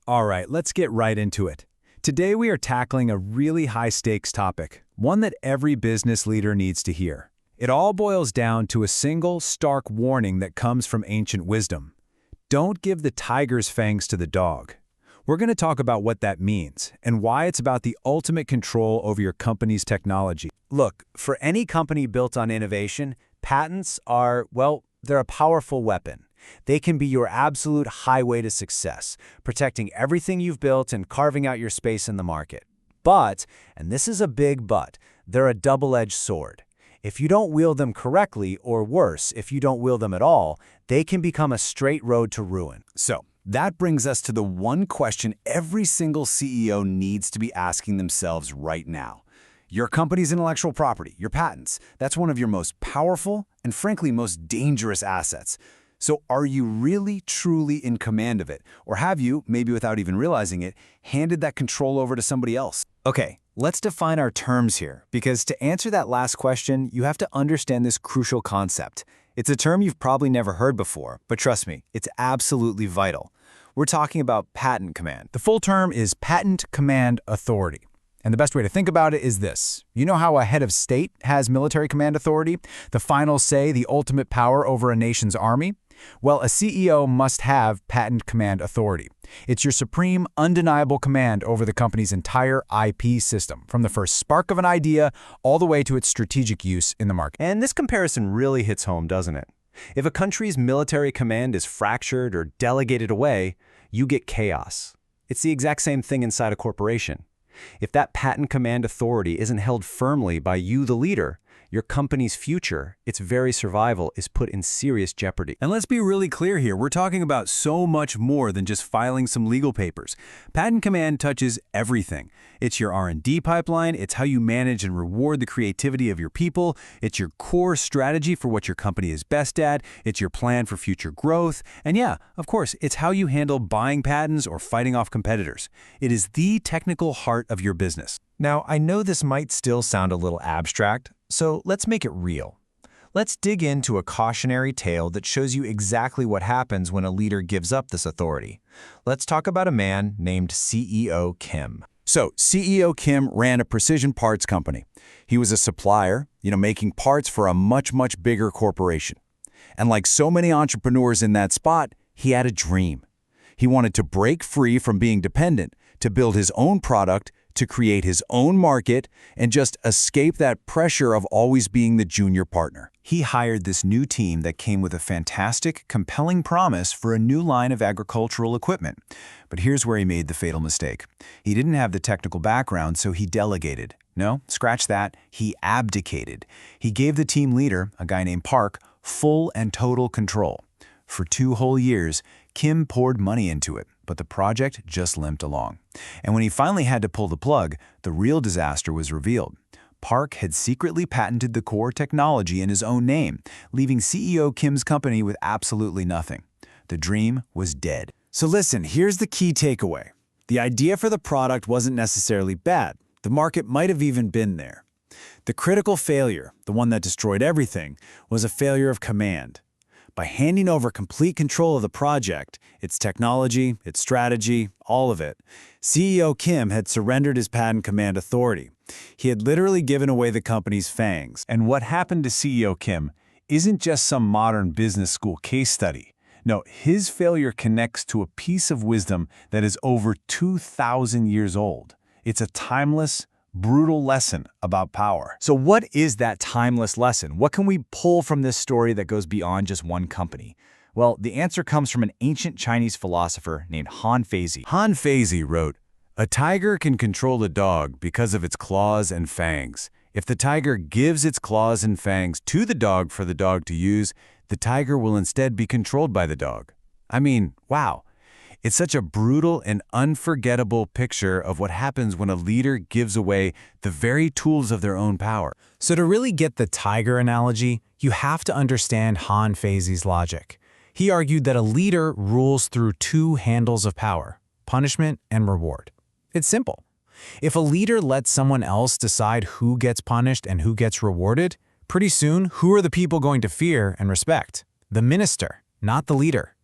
All right, let's get right into it. Today we are tackling a really high-stakes topic, one that every business leader needs to hear. It all boils down to a single, stark warning that comes from ancient wisdom. Don't give the tiger's fangs to the dog. We're going to talk about what that means and why it's about the ultimate control over your company's technology. Look, for any company built on innovation, patents are, well, they're a powerful weapon. They can be your absolute highway to success, protecting everything you've built and carving out your space in the market. But, and this is a big but, they're a double-edged sword. If you don't wield them correctly, or worse, if you don't wield them at all, they can become a straight road to ruin. So, that brings us to the one question every single CEO needs to be asking themselves right now. Your company's intellectual property, your patents, that's one of your most powerful and frankly most dangerous assets. So are you really, truly in command of it? Or have you, maybe without even realizing it, handed that control over to somebody else? Okay, let's define our terms here, because to answer that last question, you have to understand this crucial concept. It's a term you've probably never heard before, but trust me, it's absolutely vital. We're talking about patent command. The full term is Patent Command Authority. And the best way to think about it is this. You know how a head of state has military command authority? The final say, the ultimate power over a nation's army? Well, a CEO must have patent command authority. It's your supreme, undeniable command over the company's entire IP system, from the first spark of an idea all the way to its strategic use in the market. And this comparison really hits home, doesn't it? If a country's military command is fractured or delegated away, you get chaos. It's the exact same thing inside a corporation. If that patent command authority isn't held firmly by you, the leader, your company's future, its very survival, is put in serious jeopardy. And let's be really clear here, we're talking about so much more than just filing some legal papers. Patent command touches everything. It's your R&D pipeline, it's how you manage and reward the creativity of your people, it's your core strategy for what your company is best at, it's your plan for future growth, and yeah, of course, it's how you handle buying patents or fighting off competitors. It is the technical heart of your business. Now, I know this might still sound a little abstract, so let's make it real. Let's dig into a cautionary tale that shows you exactly what happens when a leader gives up this authority. Let's talk about a man named CEO Kim. So, CEO Kim ran a precision parts company. He was a supplier, making parts for a much, much bigger corporation. And like so many entrepreneurs in that spot, he had a dream. He wanted to break free from being dependent, to build his own product, to create his own market, and just escape that pressure of always being the junior partner. He hired this new team that came with a fantastic, compelling promise for a new line of agricultural equipment. But here's where he made the fatal mistake. He didn't have the technical background, so he delegated. No, scratch that, he abdicated. He gave the team leader, a guy named Park, full and total control. For 2 whole years, Kim poured money into it, but the project just limped along. And when he finally had to pull the plug, the real disaster was revealed. Park had secretly patented the core technology in his own name, leaving CEO Kim's company with absolutely nothing. The dream was dead. So listen, here's the key takeaway. The idea for the product wasn't necessarily bad. The market might have even been there. The critical failure, the one that destroyed everything, was a failure of command. By handing over complete control of the project, its technology, its strategy, all of it, CEO Kim had surrendered his patent command authority. He had literally given away the company's fangs. And what happened to CEO Kim isn't just some modern business school case study. No, his failure connects to a piece of wisdom that is over 2,000 years old. It's a timeless, brutal lesson about power. So what is that timeless lesson? What can we pull from this story that goes beyond just one company? Well, the answer comes from an ancient Chinese philosopher named Han Feizi. Han Feizi wrote, "A tiger can control a dog because of its claws and fangs. If the tiger gives its claws and fangs to the dog for the dog to use, the tiger will instead be controlled by the dog." I mean, wow. It's such a brutal and unforgettable picture of what happens when a leader gives away the very tools of their own power. So to really get the tiger analogy, you have to understand Han Feizi's logic. He argued that a leader rules through 2 handles of power, punishment and reward. It's simple. If a leader lets someone else decide who gets punished and who gets rewarded, pretty soon, who are the people going to fear and respect? The minister, not the leader.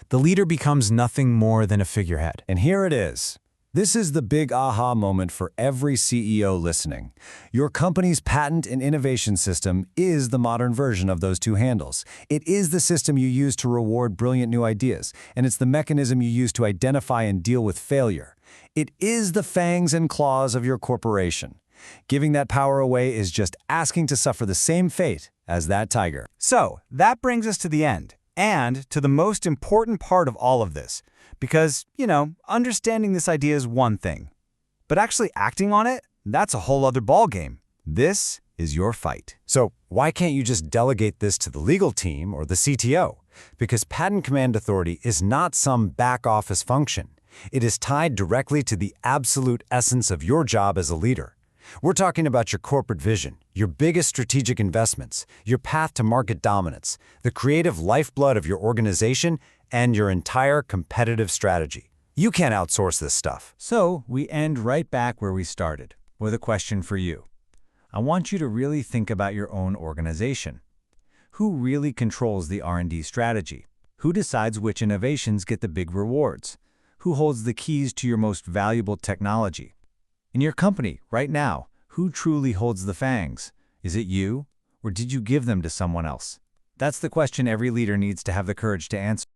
The leader becomes nothing more than a figurehead. And here it is. This is the big aha moment for every CEO listening. Your company's patent and innovation system is the modern version of those two handles. It is the system you use to reward brilliant new ideas, and it's the mechanism you use to identify and deal with failure. It is the fangs and claws of your corporation. Giving that power away is just asking to suffer the same fate as that tiger. So, that brings us to the end, and to the most important part of all of this. Because, understanding this idea is one thing. But actually acting on it, that's a whole other ballgame. This is your fight. So why can't you just delegate this to the legal team or the CTO? Because patent command authority is not some back-office function. It is tied directly to the absolute essence of your job as a leader. We're talking about your corporate vision, your biggest strategic investments, your path to market dominance, the creative lifeblood of your organization, and your entire competitive strategy. You can't outsource this stuff. So we end right back where we started, with a question for you. I want you to really think about your own organization. Who really controls the R&D strategy? Who decides which innovations get the big rewards? Who holds the keys to your most valuable technology? In your company, right now, who truly holds the fangs? Is it you, or did you give them to someone else? That's the question every leader needs to have the courage to answer.